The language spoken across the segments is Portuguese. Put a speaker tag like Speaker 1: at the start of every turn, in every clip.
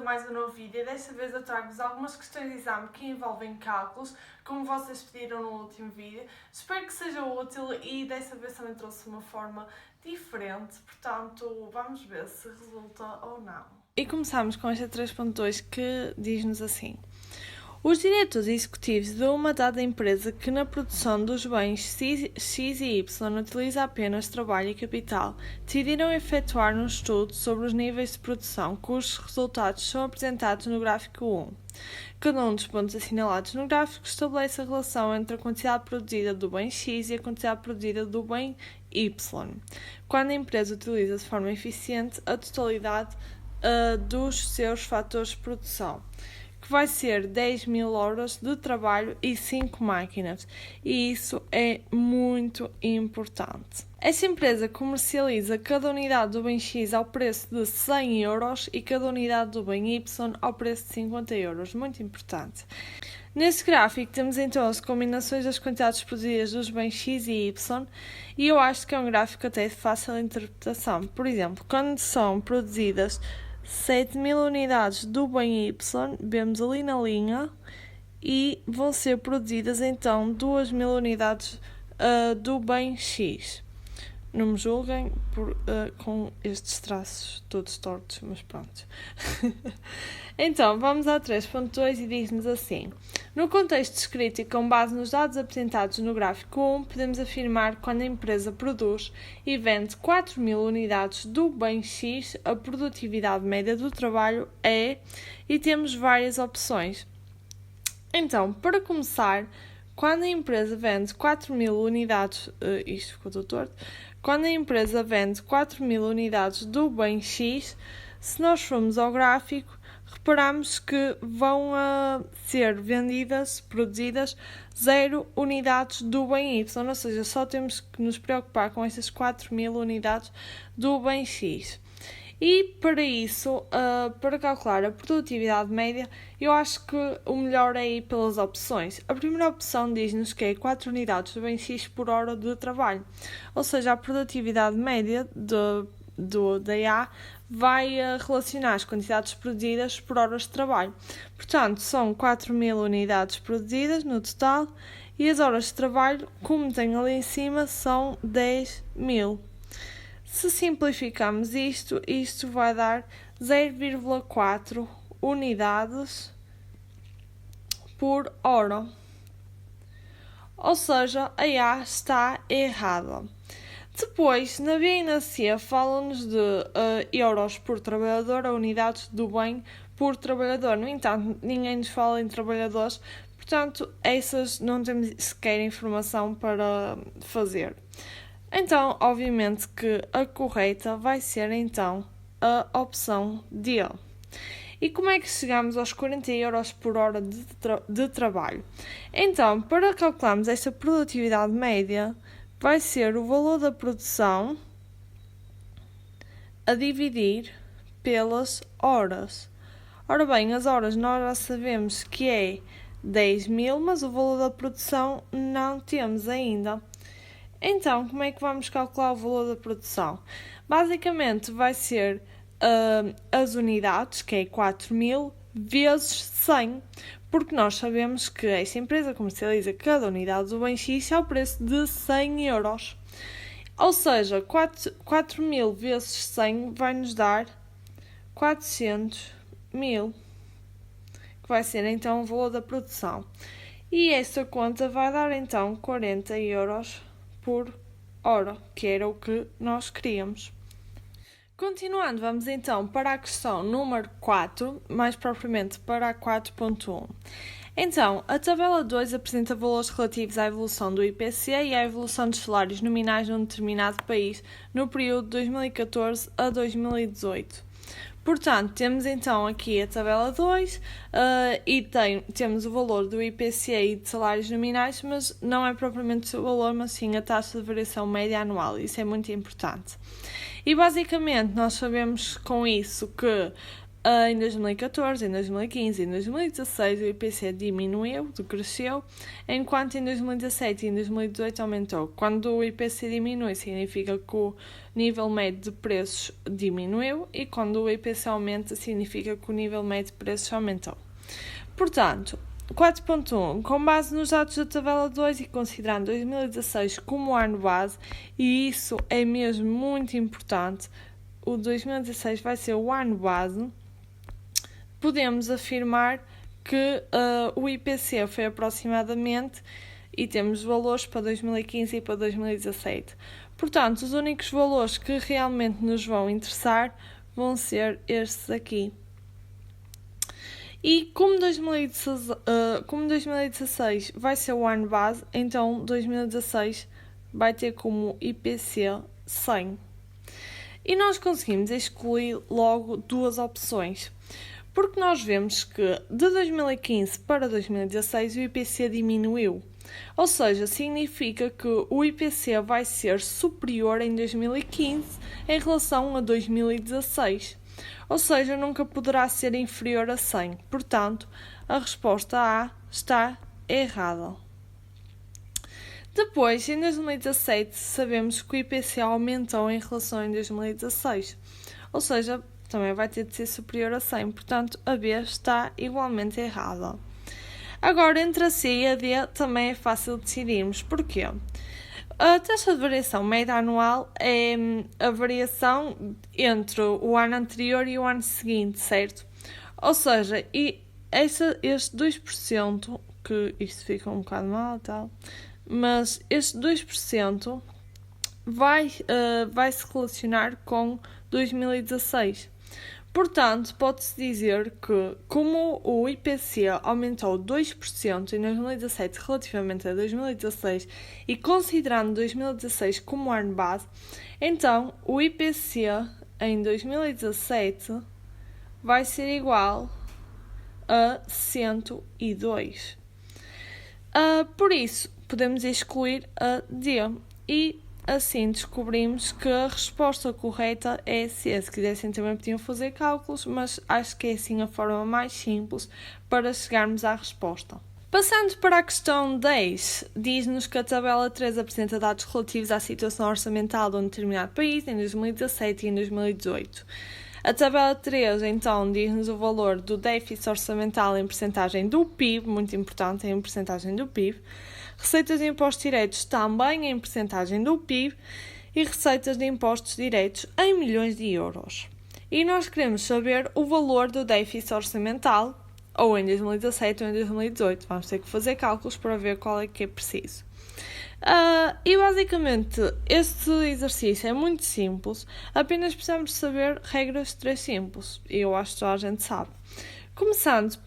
Speaker 1: mais um novo vídeo e desta vez eu trago-vos algumas questões de exame que envolvem cálculos, como vocês pediram no último vídeo. Espero que seja útil e desta vez também trouxe uma forma diferente, portanto vamos ver se resulta ou não. E começamos com esta 3.2 que diz-nos assim: os diretores executivos de uma dada empresa que na produção dos bens X e Y utiliza apenas trabalho e capital, decidiram efetuar um estudo sobre os níveis de produção cujos resultados são apresentados no gráfico 1. Cada um dos pontos assinalados no gráfico estabelece a relação entre a quantidade produzida do bem X e a quantidade produzida do bem Y, quando a empresa utiliza de forma eficiente a totalidade dos seus fatores de produção, que vai ser 10.000 horas de trabalho e 5 máquinas, e isso é muito importante. Esta empresa comercializa cada unidade do bem X ao preço de 100 euros e cada unidade do bem Y ao preço de 50 euros, muito importante. Neste gráfico temos então as combinações das quantidades produzidas dos bens X e Y, e eu acho que é um gráfico até de fácil interpretação. Por exemplo, quando são produzidas 7.000 unidades do bem Y, vemos ali na linha, e vão ser produzidas então 2.000 unidades do bem X. Não me julguem com estes traços todos tortos, mas pronto. Então, vamos ao 3.2 e diz-nos assim: no contexto descrito e com base nos dados apresentados no gráfico 1, podemos afirmar que quando a empresa produz e vende 4.000 unidades do bem X, a produtividade média do trabalho é... e temos várias opções. Então, para começar, quando a empresa vende 4.000 unidades... isto ficou todo torto. Quando a empresa vende 4.000 unidades do bem X, se nós formos ao gráfico, reparamos que vão ser produzidas 0 unidades do bem Y, ou seja, só temos que nos preocupar com estas 4.000 unidades do bem X. E para isso, para calcular a produtividade média, eu acho que o melhor é ir pelas opções. A primeira opção diz-nos que é 4 unidades do bem X por hora de trabalho, ou seja, a produtividade média da A vai relacionar as quantidades produzidas por horas de trabalho. Portanto, são 4.000 unidades produzidas no total e as horas de trabalho, como tem ali em cima, são 10.000. Se simplificamos isto vai dar 0,4 unidades por hora. Ou seja, a A está errada. Depois, na B e na C, falam-nos de euros por trabalhador a unidades do bem por trabalhador. No entanto, ninguém nos fala em trabalhadores, portanto, essas não temos sequer informação para fazer. Então, obviamente que a correta vai ser, então, a opção D. E como é que chegamos aos 40 euros por hora de trabalho? Então, para calcularmos esta produtividade média, vai ser o valor da produção a dividir pelas horas. Ora bem, as horas nós já sabemos que é 10.000, mas o valor da produção não temos ainda. Então, como é que vamos calcular o valor da produção? Basicamente, vai ser as unidades, que é 4.000, vezes 100, porque nós sabemos que esta empresa comercializa cada unidade do bem X ao preço de 100 euros. Ou seja, 4.000 vezes 100 vai nos dar 400.000, que vai ser então o valor da produção. E esta conta vai dar então 40 euros por hora, que era o que nós queríamos. Continuando, vamos então para a questão número 4, mais propriamente para a 4.1. Então, a tabela 2 apresenta valores relativos à evolução do IPC e à evolução dos salários nominais num determinado país no período de 2014 a 2018. Portanto, temos então aqui a tabela 2 e temos o valor do IPC e de salários nominais, mas não é propriamente o valor, mas sim a taxa de variação média anual. Isso é muito importante. E basicamente nós sabemos com isso que Em 2014, em 2015 e em 2016 o IPC diminuiu, decresceu, enquanto em 2017 e em 2018 aumentou. Quando o IPC diminui, significa que o nível médio de preços diminuiu, e quando o IPC aumenta, significa que o nível médio de preços aumentou. Portanto, 4.1. Com base nos dados da tabela 2 e considerando 2016 como ano base, e isso é mesmo muito importante, o 2016 vai ser o ano base, podemos afirmar que o IPC foi aproximadamente, e temos valores para 2015 e para 2017. Portanto, os únicos valores que realmente nos vão interessar vão ser estes aqui. E como 2016 vai ser o ano base, então 2016 vai ter como IPC 100. E nós conseguimos excluir logo duas opções, porque nós vemos que de 2015 para 2016 o IPC diminuiu. Ou seja, significa que o IPC vai ser superior em 2015 em relação a 2016. Ou seja, nunca poderá ser inferior a 100. Portanto, a resposta A está errada. Depois, em 2017, sabemos que o IPC aumentou em relação a 2016. Ou seja, também vai ter de ser superior a 100. Portanto, a B está igualmente errada. Agora, entre a C e a D também é fácil decidirmos. Porquê? A taxa de variação média anual é a variação entre o ano anterior e o ano seguinte, certo? Ou seja, este 2%, que isto fica um bocado mal e tal, mas este 2% vai se relacionar com 2016. Portanto, pode-se dizer que, como o IPC aumentou 2% em 2017 relativamente a 2016 e considerando 2016 como ano base, então o IPC em 2017 vai ser igual a 102. Por isso, podemos excluir a D e assim descobrimos que a resposta correta é C. Se quisessem também podiam fazer cálculos, mas acho que é assim a forma mais simples para chegarmos à resposta. Passando para a questão 10, diz-nos que a tabela 3 apresenta dados relativos à situação orçamental de um determinado país em 2017 e em 2018. A tabela 3, então, diz-nos o valor do déficit orçamental em percentagem do PIB, muito importante, em percentagem do PIB, receitas de impostos diretos também em percentagem do PIB e receitas de impostos diretos em milhões de euros. E nós queremos saber o valor do déficit orçamental, ou em 2017 ou em 2018. Vamos ter que fazer cálculos para ver qual é que é preciso. E basicamente este exercício é muito simples, apenas precisamos saber regras 3 simples, e eu acho que toda a gente sabe. Começando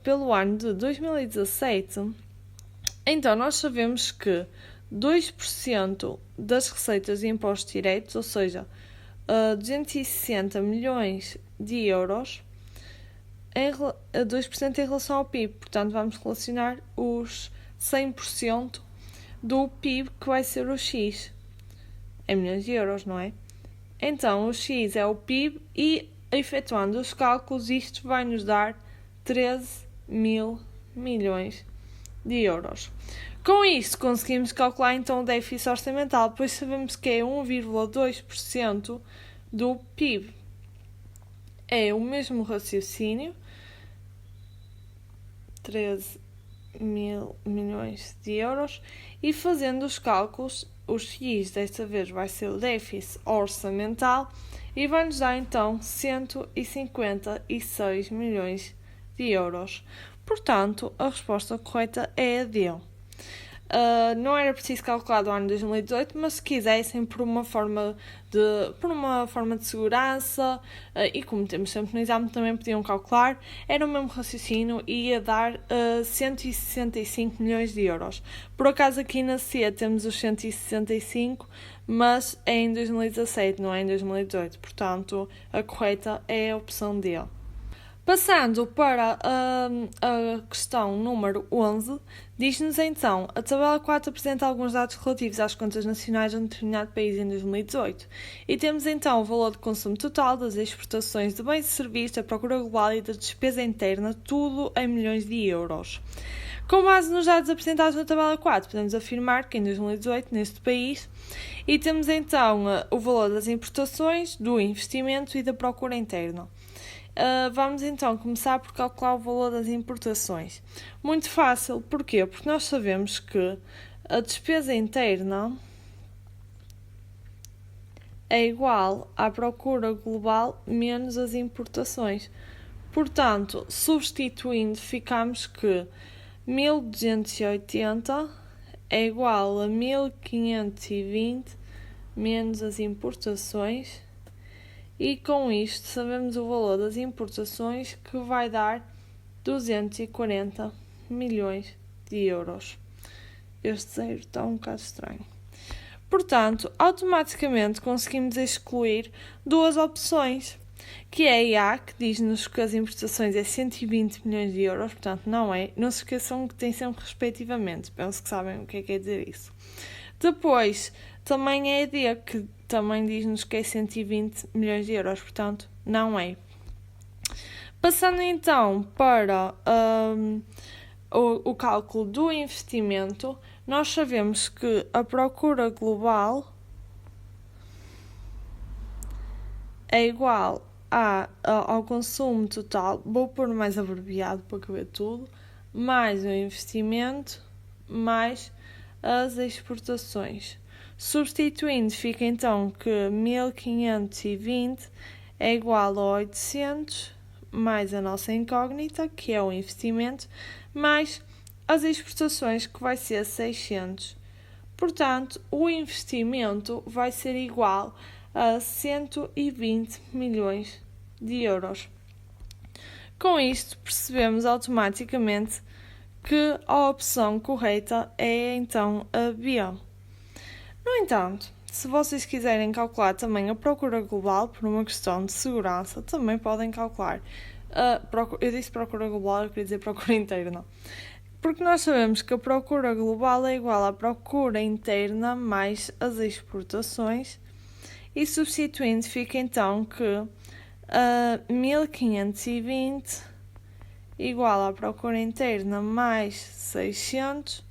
Speaker 1: pelo ano de 2017, então nós sabemos que 2% das receitas de impostos diretos, ou seja, 260 milhões de euros, 2% em relação ao PIB, portanto vamos relacionar os 100% do PIB, que vai ser o X, em milhões de euros, não é? Então, o X é o PIB e, efetuando os cálculos, isto vai nos dar 13 mil milhões de euros. Com isto, conseguimos calcular então o déficit orçamental, pois sabemos que é 1,2% do PIB. É o mesmo raciocínio, 13 mil milhões de euros, e fazendo os cálculos, o X desta vez vai ser o déficit orçamental e vai-nos dar então 156 milhões de euros. Portanto, a resposta correta é a D. Não era preciso calcular do ano 2018, mas se quisessem, por uma forma de segurança, e como temos sempre no exame, também podiam calcular, era o mesmo raciocínio e ia dar 165 milhões de euros. Por acaso aqui na C temos os 165, mas é em 2017, não é em 2018. Portanto, a correta é a opção D. Passando para a questão número 11, diz-nos então, a tabela 4 apresenta alguns dados relativos às contas nacionais de um determinado país em 2018. E temos então o valor de consumo total, das exportações de bens e serviços, a procura global e da despesa interna, tudo em milhões de euros. Com base nos dados apresentados na tabela 4, podemos afirmar que em 2018, neste país, e temos então o valor das importações, do investimento e da procura interna. Vamos então começar por calcular o valor das importações. Muito fácil, porquê? Porque nós sabemos que a despesa interna é igual à procura global menos as importações. Portanto, substituindo, ficamos que 1280 é igual a 1520 menos as importações. E com isto sabemos o valor das importações, que vai dar 240 milhões de euros. Este zero está um bocado estranho. Portanto, automaticamente conseguimos excluir duas opções, que é a A, que diz-nos que as importações é 120 milhões de euros, portanto não é. Não se esqueçam que tem sempre respectivamente, penso que sabem o que é quer dizer isso. Depois, também é a D, que também diz-nos que é 120 milhões de euros, portanto, não é. Passando então para o cálculo do investimento, nós sabemos que a procura global é igual ao consumo total, vou pôr mais abreviado para caber tudo, mais o investimento, mais as exportações. Substituindo, fica então que 1520 é igual a 800 mais a nossa incógnita, que é o investimento, mais as exportações, que vai ser 600. Portanto, o investimento vai ser igual a 120 milhões de euros. Com isto, percebemos automaticamente que a opção correta é então a B. No entanto, se vocês quiserem calcular também a procura global, por uma questão de segurança, também podem calcular. Eu disse procura global, eu queria dizer procura interna. Porque nós sabemos que a procura global é igual à procura interna mais as exportações. E substituindo, fica então que 1520 igual à procura interna mais 600.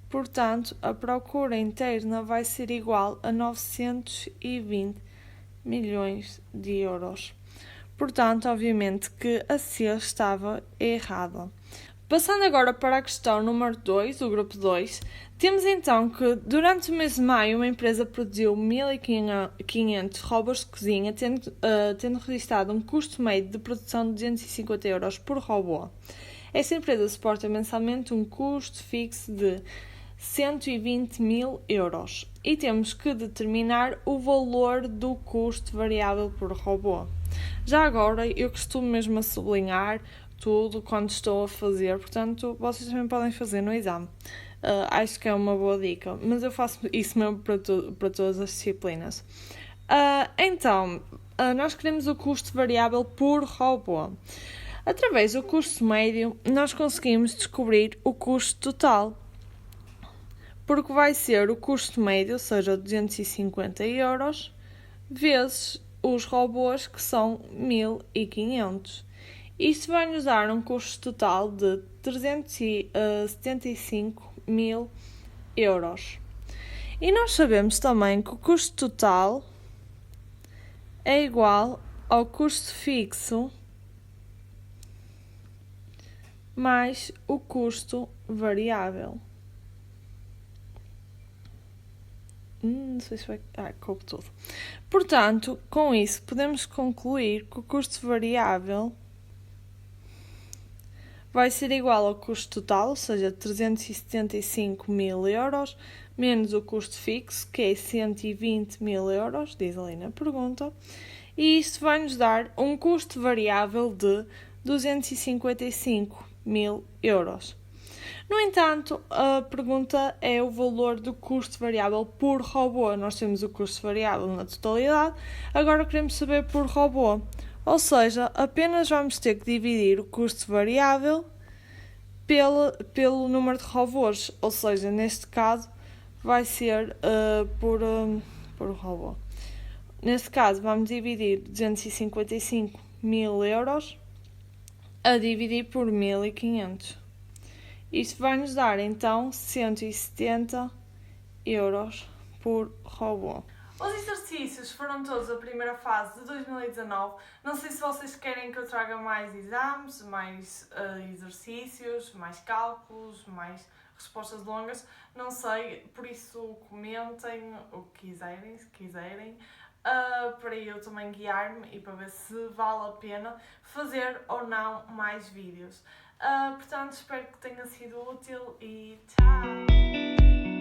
Speaker 1: Portanto, a procura interna vai ser igual a 920 milhões de euros. Portanto, obviamente que a C estava errada. Passando agora para a questão número 2, o grupo 2, temos então que durante o mês de maio uma empresa produziu 1.500 robôs de cozinha, tendo registrado um custo médio de produção de 250 euros por robô. Esta empresa suporta mensalmente um custo fixo de 120 mil euros e temos que determinar o valor do custo variável por robô. Já agora, eu costumo mesmo a sublinhar tudo quando estou a fazer, portanto, vocês também podem fazer no exame. Acho que é uma boa dica, mas eu faço isso mesmo para todas as disciplinas. Então, nós queremos o custo variável por robô. Através do custo médio, nós conseguimos descobrir o custo total, porque vai ser o custo médio, ou seja, 250 euros, vezes os robôs, que são 1.500. Isto vai nos dar um custo total de 375 mil euros. E nós sabemos também que o custo total é igual ao custo fixo mais o custo variável. Não sei se vai... coube tudo. Portanto, com isso, podemos concluir que o custo variável vai ser igual ao custo total, ou seja, 375 mil euros, menos o custo fixo, que é 120 mil euros, diz ali na pergunta, e isto vai nos dar um custo variável de 255 mil euros. No entanto, a pergunta é o valor do custo variável por robô. Nós temos o custo variável na totalidade, agora queremos saber por robô. Ou seja, apenas vamos ter que dividir o custo variável pelo número de robôs, ou seja, neste caso vai ser por robô. Neste caso vamos dividir 255.000 euros a dividir por 1.500. Isto vai nos dar então 170 euros por robô. Os exercícios foram todos a primeira fase de 2019. Não sei se vocês querem que eu traga mais exames, mais exercícios, mais cálculos, mais respostas longas. Não sei, por isso comentem o que quiserem, se quiserem, para eu também guiar-me e para ver se vale a pena fazer ou não mais vídeos. Portanto, espero que tenha sido útil e tchau!